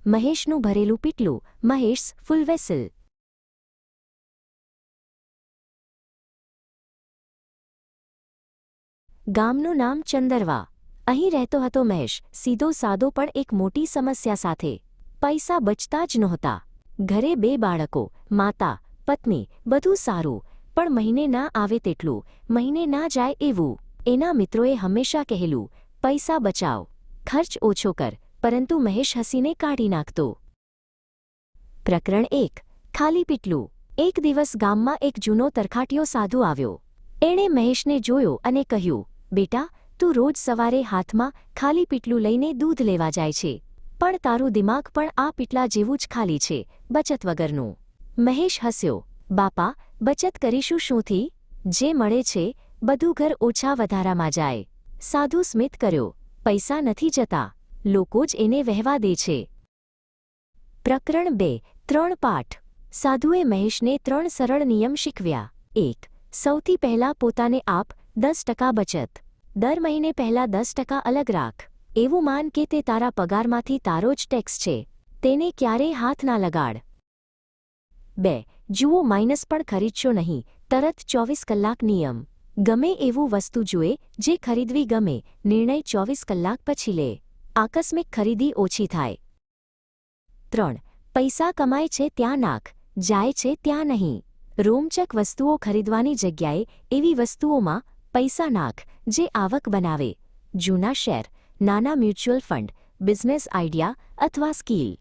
મહેશનું ભરેલું પીટલું, મહેશ ફૂલ વેસલ. ગામનું નામ ચંદરવા. અહીં રહેતો હતો મહેશ, સીધો સાદો પણ એક મોટી સમસ્યા સાથે. પૈસા બચતા જ નહોતા. ઘરે 2 બાળકો, માતા, પત્ની, બધું સારું, પણ મહિને ના આવે તેટલું, મહિને ના જાય એવું. એના મિત્રોએ હંમેશા કહેલું, પૈસા બચાવ, ખર્ચ ઓછો કર, પરંતુ મહેશ હસીને કાઢી નાખતો. પ્રકરણ 1. ખાલી પીટલું. એક દિવસ ગામમાં એક જૂનો તરખાટીયો સાધુ આવ્યો. એણે મહેશને જોયો અને કહ્યું, બેટા, તું રોજ સવારે હાથમાં ખાલી પીટલું લઈને દૂધ લેવા જાય છે, પણ તારું દિમાગ પણ આ પીટલા જેવું જ ખાલી છે, બચત વગરનું. મહેશ હસ્યો. બાપા, બચત કરીશું શુંથી? જે મળે છે બધું ઘર ઓછા વધારામાં જાય. સાધુ સ્મિત કર્યો. પૈસા નથી જતા, લોકો જ એને વહેવા દે છે. પ્રકરણ 2. 3 પાઠ. સાધુએ મહેશને 3 સરળ નિયમ શીખવ્યા. 1. સૌથી પહેલા પોતાને આપ 10% બચત. દર મહિને પહેલા 10% અલગ રાખ. એવું માન કે તે તારા પગારમાંથી તારો જ ટેક્સ છે. તેને ક્યારેય હાથ ના લગાડ. 2. જુઓ, માઇનસ પણ ખરીદશો નહીં, તરત 24 કલાક નિયમ. ગમે એવું વસ્તુ જુએ જે ખરીદવી ગમે, નિર્ણય 24 કલાક પછી લે. આકસ્મિક ખરીદી ઓછી થાય. 3. પૈસા કમાય છે ત્યાં નાખ, જાય છે ત્યાં નહીં. રોમચક વસ્તુઓ ખરીદવાની જગ્યાએ એવી વસ્તુઓમાં પૈસા નાખ જે આવક બનાવે. જૂના શેર, નાના મ્યુચ્યુઅલ ફંડ, બિઝનેસ આઇડિયા અથવા સ્કિલ.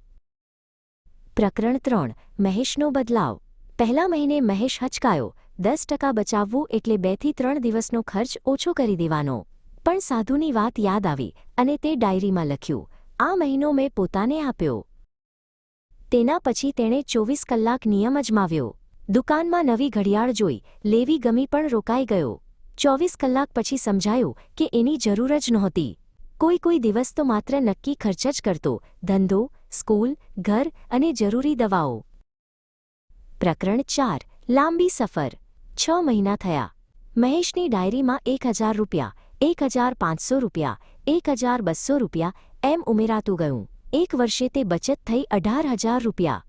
પ્રકરણ 3. મહેશનો બદલાવ. પહેલા મહિને મહેશ હચકાયો. 10% બચાવવું એટલે 2 થી 3 દિવસનો ખર્ચ ઓછો કરી દેવાનો. પણ સાધુની વાત યાદ આવી અને તે ડાયરીમાં લખ્યું, આ મહિનો મેં પોતાને આપ્યો. તેના પછી તેણે 24 કલાક નિયમ અજમાવ્યો. દુકાનમાં નવી ઘડિયાળ જોઈ, લેવી ગમી પણ રોકાઈ ગયો. 24 કલાક પછી સમજાયું કે એની જરૂર જ નહોતી. કોઈ દિવસ તો માત્ર નક્કી ખર્ચ જ કરતો, ધંધો, સ્કૂલ, ઘર અને જરૂરી દવાઓ. પ્રકરણ 4. લાંબી સફર. 6 મહિના થયા. મહેશની ડાયરીમાં 1000 રૂપિયા, 1500 રૂપિયા, 1200 રૂપિયા એમ ઉમેરાતું ગયું. 1 વર્ષે તે બચત થઈ 18000 રૂપિયા.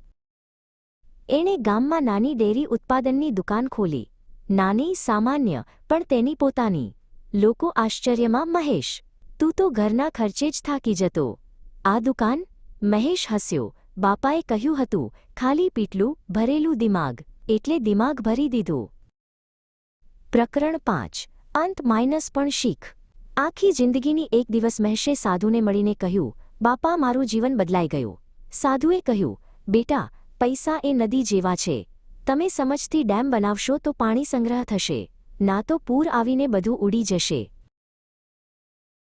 એણે ગામમાં નાની ડેરી ઉત્પાદનની દુકાન ખોલી. નાની, સામાન્ય, પણ તેની પોતાની. લોકો આશ્ચર્યમાં, મહેશ, તું તો ઘરના ખર્ચે જ થાકી જતો. આ દુકાન? મહેશ હસ્યો. બાપાએ કહ્યું હતું, ખાલી પીટલું, ભરેલું દિમાગ, એટલે દિમાગ ભરી દીધું. પ્રકરણ 5. અંત માઇનસ પણ શીખ. આખી જિંદગીની એક દિવસ મહેશે સાધુને મળીને કહ્યું, બાપા, મારું જીવન બદલાઈ ગયું. સાધુએ કહ્યું, બેટા, પૈસા એ નદી જેવા છે. તમે સમજથી ડેમ બનાવશો તો પાણી સંગ્રહ થશે, ના તો પૂર આવીને બધું ઉડી જશે.